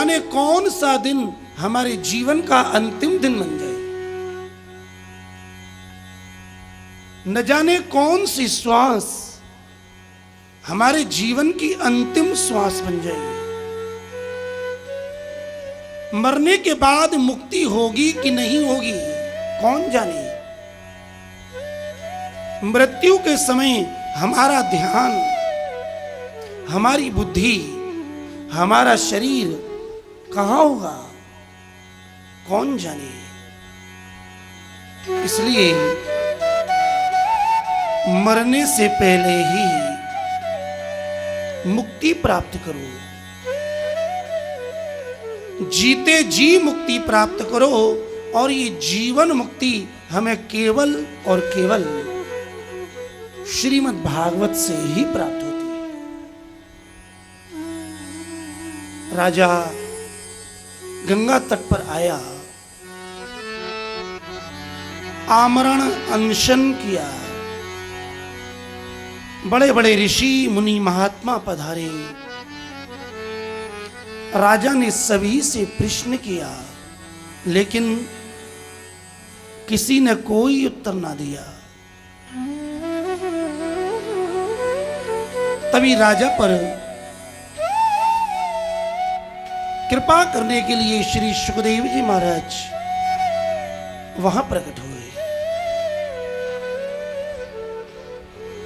जाने कौन सा दिन हमारे जीवन का अंतिम दिन बन जाए, न जाने कौन सी श्वास हमारे जीवन की अंतिम श्वास बन जाए। मरने के बाद मुक्ति होगी कि नहीं होगी कौन जाने। मृत्यु के समय हमारा ध्यान, हमारी बुद्धि, हमारा शरीर कहां होगा कौन जाने। इसलिए मरने से पहले ही मुक्ति प्राप्त करो, जीते जी मुक्ति प्राप्त करो। और ये जीवन मुक्ति हमें केवल और केवल श्रीमद् भागवत से ही प्राप्त होती है। राजा गंगा तट पर आया, आमरण अनशन किया, बड़े बड़े ऋषि मुनि महात्मा पधारे। राजा ने सभी से प्रश्न किया, लेकिन किसी ने कोई उत्तर ना दिया। तभी राजा पर कृपा करने के लिए श्री सुखदेव जी महाराज वहां प्रकट हुए।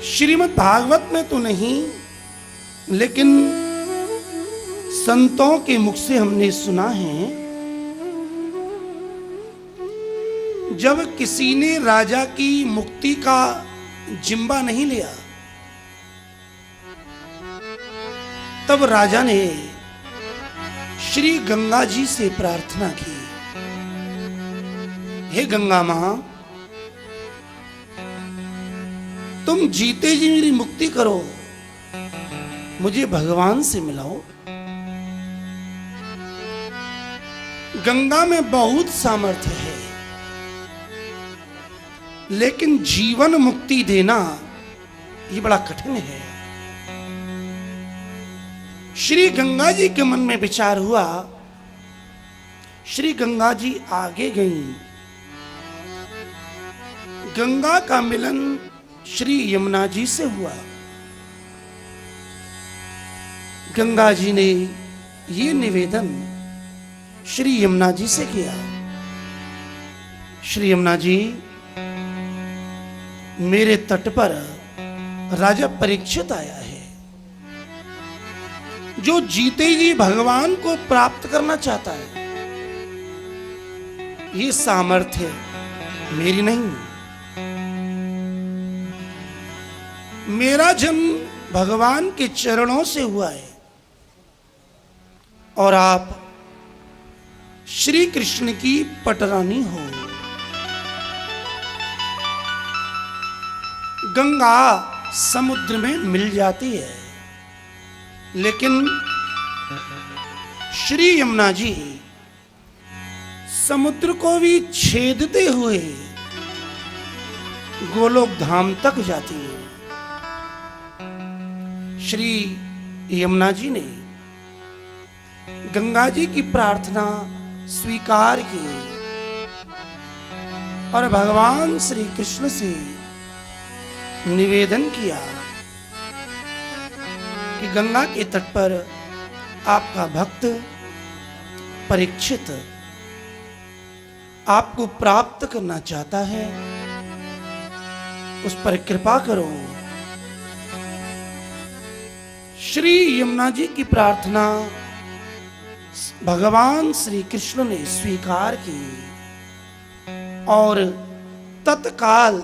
श्रीमद् भागवत में तो नहीं, लेकिन संतों के मुख से हमने सुना है, जब किसी ने राजा की मुक्ति का जिम्मा नहीं लिया, तब राजा ने श्री गंगा जी से प्रार्थना की, हे गंगा मां, तुम जीते जी मेरी मुक्ति करो, मुझे भगवान से मिलाओ। गंगा में बहुत सामर्थ्य है, लेकिन जीवन मुक्ति देना ये बड़ा कठिन है। श्री गंगा जी के मन में विचार हुआ। श्री गंगा जी आगे गईं। गंगा का मिलन श्री यमुना जी से हुआ। गंगा जी ने ये निवेदन श्री यमुना जी से किया, श्री यमुना जी, मेरे तट पर राजा परीक्षित आया है, जो जीते जी भगवान को प्राप्त करना चाहता है। ये सामर्थ्य मेरी नहीं, मेरा जन्म भगवान के चरणों से हुआ है, और आप श्री कृष्ण की पटरानी हो। गंगा समुद्र में मिल जाती है, लेकिन श्री यमुना जी समुद्र को भी छेदते हुए गोलोक धाम तक जाती है। श्री यमुना जी ने गंगा जी की प्रार्थना स्वीकार की और भगवान श्री कृष्ण से निवेदन किया कि गंगा के तट पर आपका भक्त परीक्षित आपको प्राप्त करना चाहता है, उस पर कृपा करो। श्री यमुना जी की प्रार्थना भगवान श्री कृष्ण ने स्वीकार की और तत्काल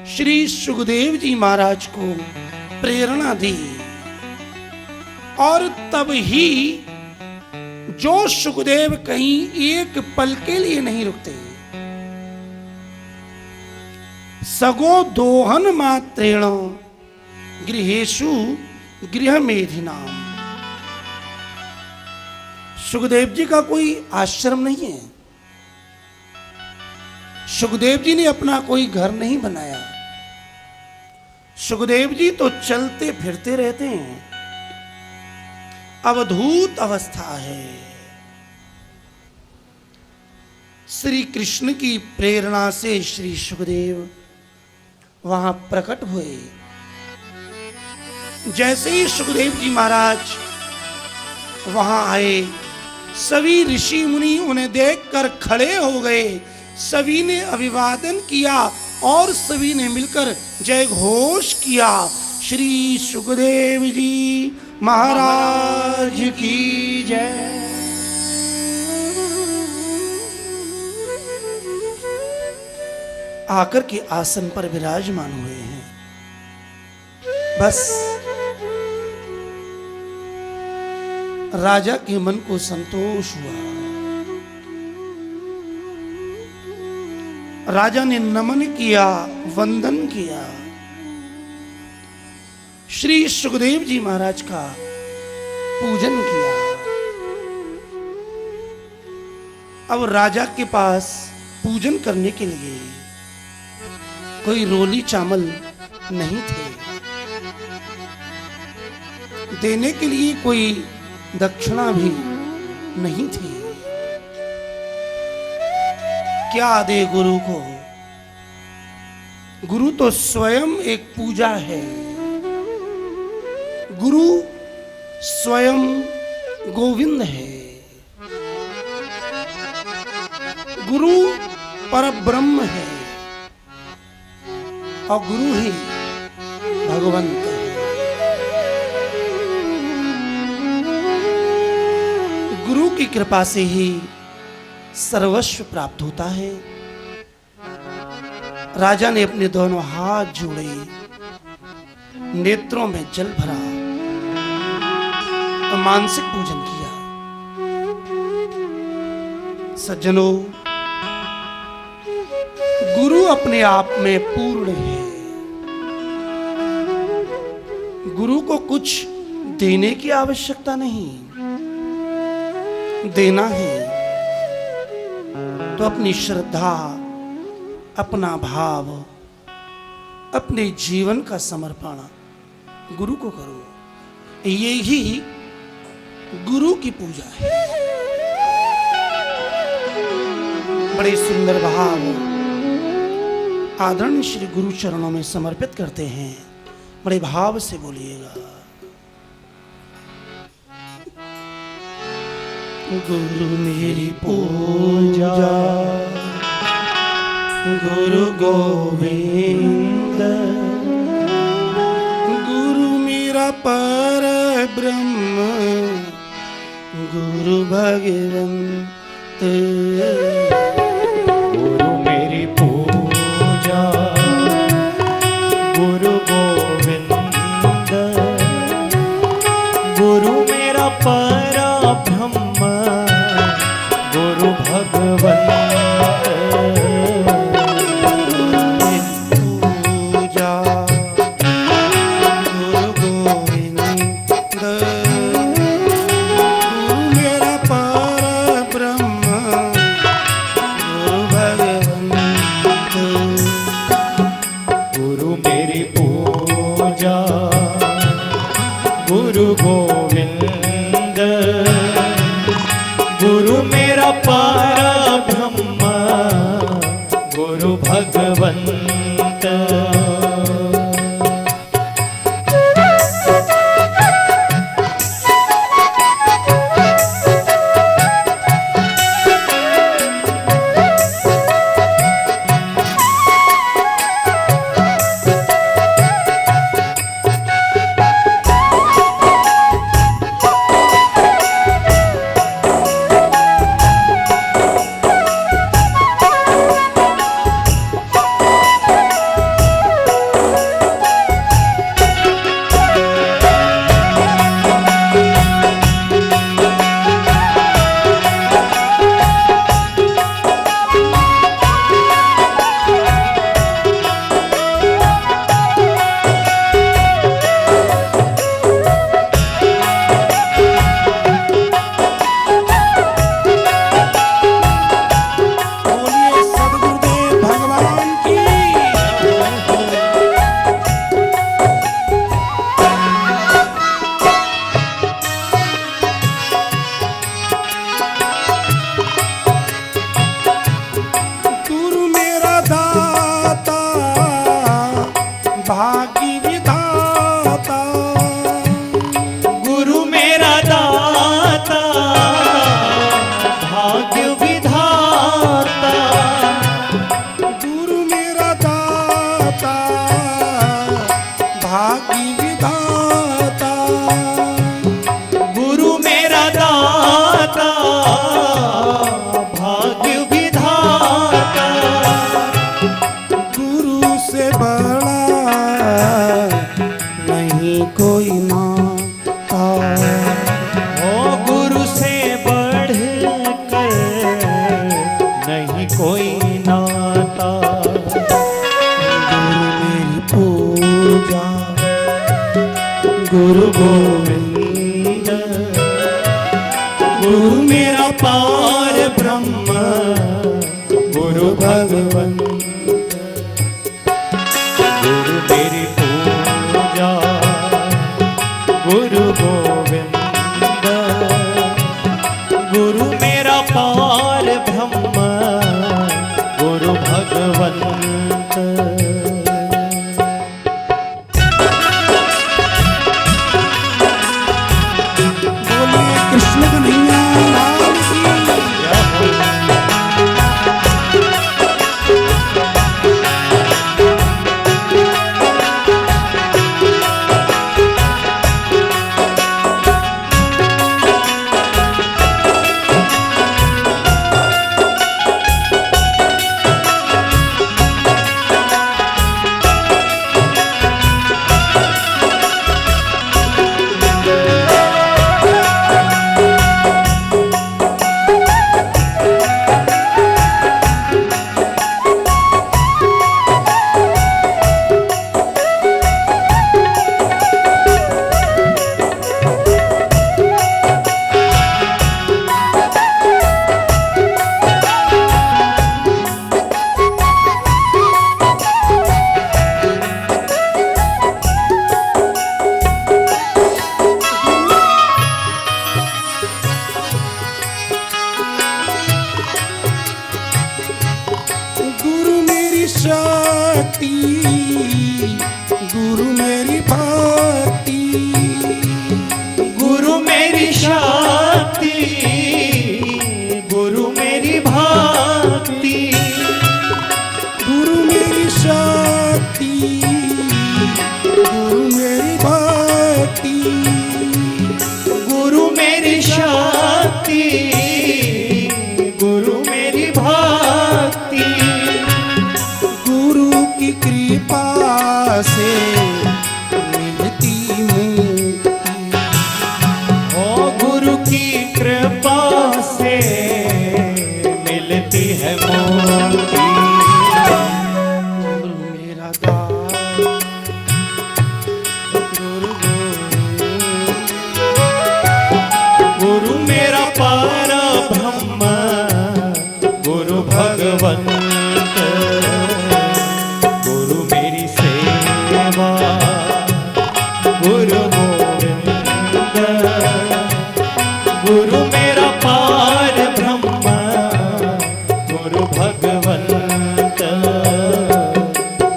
श्री सुखदेव जी महाराज को प्रेरणा दी। और तब ही जो सुखदेव कहीं एक पल के लिए नहीं रुकते, सगो दोहन मात्रेण गृहेषु गृह मेधिनाम। सुखदेव जी का कोई आश्रम नहीं है, सुखदेव जी ने अपना कोई घर नहीं बनाया, सुखदेव जी तो चलते फिरते रहते हैं। अवधूत अवस्था है। श्री कृष्ण की प्रेरणा से श्री सुखदेव वहां प्रकट हुए। जैसे ही सुखदेव जी महाराज वहां आए, सभी ऋषि मुनि उन्हें देखकर खड़े हो गए। सभी ने अभिवादन किया और सभी ने मिलकर जय घोष किया, श्री सुखदेव जी महाराज की जय। आकर के आसन पर विराजमान हुए हैं। बस राजा के मन को संतोष हुआ। राजा ने नमन किया, वंदन किया, श्री सुखदेव जी महाराज का पूजन किया। अब राजा के पास पूजन करने के लिए कोई रोली चावल नहीं थे, देने के लिए कोई दक्षिणा भी नहीं थी। क्या दे गुरु को? गुरु तो स्वयं एक पूजा है। गुरु स्वयं गोविंद है। गुरु परब्रह्म है और गुरु ही भगवंत है। गुरु की कृपा से ही सर्वस्व प्राप्त होता है। राजा ने अपने दोनों हाथ जोड़े, नेत्रों में जल भरा और मानसिक पूजन किया। सज्जनों, गुरु अपने आप में पूर्ण है। गुरु को कुछ देने की आवश्यकता नहीं। देना है तो अपनी श्रद्धा, अपना भाव, अपने जीवन का समर्पण गुरु को करो। यही गुरु की पूजा है। बड़े सुंदर भाव आदरणीय श्री गुरु चरणों में समर्पित करते हैं। बड़े भाव से बोलिएगा। गुरु मेरी पूजा, गुरु गोविंद, गुरु मेरा पर ब्रह्म, गुरु भगवंत। गुरु मेरी पूजा, गुरु गोविंद, गुरु मेरा पर ब्रह्म, गुरु भगवंत। गुरु गोविंद, गुरु मेरा पर ब्रह्म, गुरु भगवंत। गुरु गोविंद गुरु मेरा पार ब्रह्म गुरु भगवंत गुरु मेरी पूजा गुरु गोविंद गुरु मेरा पार ब्रह्म गुरु भगवंत बोलिए कृष्ण कन्हैया लाल की। गुरु मेरी शक्ति गुरु मेरी भक्ति गुरु मेरी शक्ति गुरु मेरी भक्ति गुरु मेरी शक्ति गुरु मेरी भक्ति गुरु मेरी शक्ति गुरु मेरी भक्ति गुरु की कृपा से मिलती मुक्ति ओ गुरु की कृपा से मिलती है मुक्ति गुरु मेरा दास गुरु गोविंद गुरु मेरा पार ब्रह्म गुरु भगवंत गुरु मेरी सेवा गुरु गोविंद गुरु मेरा पार ब्रह्म गुरु भगवंत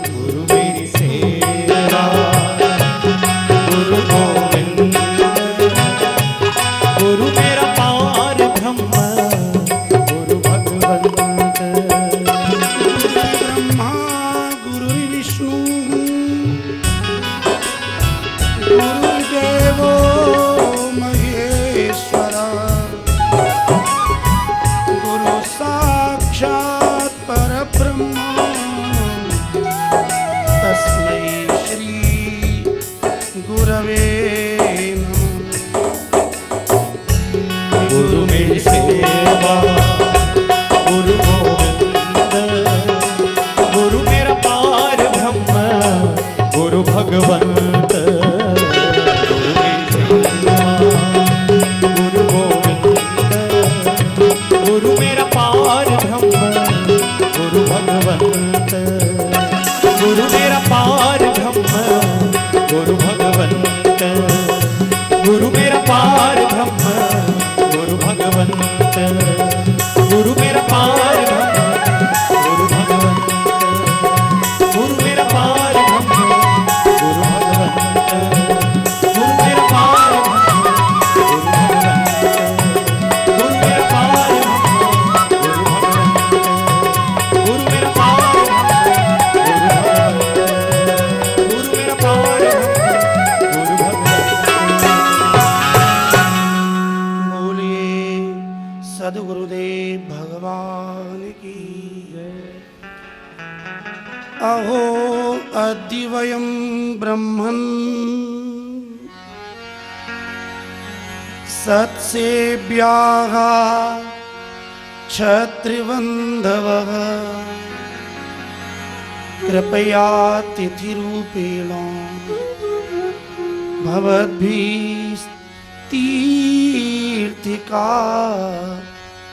गुरु मेरी सेवा गुरु गोविंद गुरु मेरा पार ब्रह्म गुरु भगवंत ब्रह्मा गुरु विष्णु गुरुदेवो महेश्वर गुरु साक्षात् परब्रह्म तस्मै श्री गुरवे नमः। गुरु मेरी सेवा गुरु गोविंद गुरु मेरा पार ब्रह्म गुरु भगवंत गुरु मेरी सेवा गुरु गोविंद गुरु मेरा पार ब्रह्म गुरु भगवंत गुरु मेरा पार ब्रह्म गुरु भगवंत गुरु मेरा पार ब्रह्म गुरु भगवंत गुरु मेरा पार ब्रह्म गुरु भगवंत गुरु मेरा पार ब्रह्म गुरु भगवंत गुरु मेरा पार ब्रह्म गुरु भगवंत गुरु मेरा पार ब्रह्म गुरु भगवंत गुरु मेरा पार ब्रह्म गुरु भगवंत गुरु मेरा पार ब्रह्म गुरु भगवंत बोलिए सदगुरुदेव भगवान की अहो अद्य वयं ब्रह्मन् सत्सेव्याः क्षत्रिबन्धवः कृपया तिथिरूपेण भवद्भिस्तीर्थिका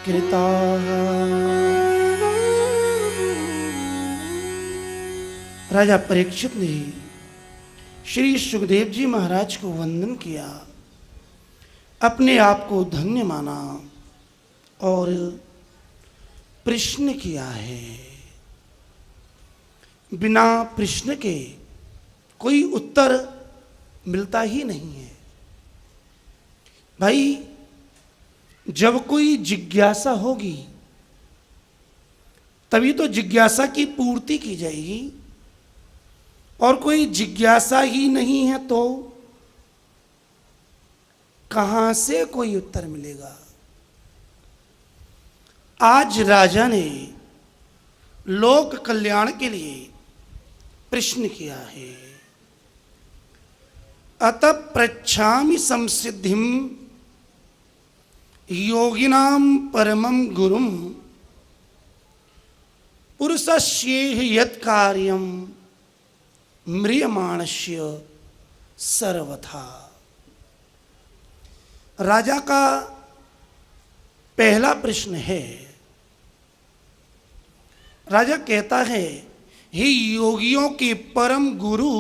कृता। राजा परीक्षित ने श्री सुखदेव जी महाराज को वंदन किया, अपने आप को धन्य माना और प्रश्न किया है। बिना प्रश्न के कोई उत्तर मिलता ही नहीं है। भाई, जब कोई जिज्ञासा होगी तभी तो जिज्ञासा की पूर्ति की जाएगी, और कोई जिज्ञासा ही नहीं है तो कहां से कोई उत्तर मिलेगा। आज राजा ने लोक कल्याण के लिए प्रश्न किया है। अतः पृच्छामि संसिद्धिम योगिनां परमं गुरुम पुरुषस्येह यत् कार्यं म्रियमाणस्य सर्वथा। राजा का पहला प्रश्न है। राजा कहता है, हे योगियों के परम गुरु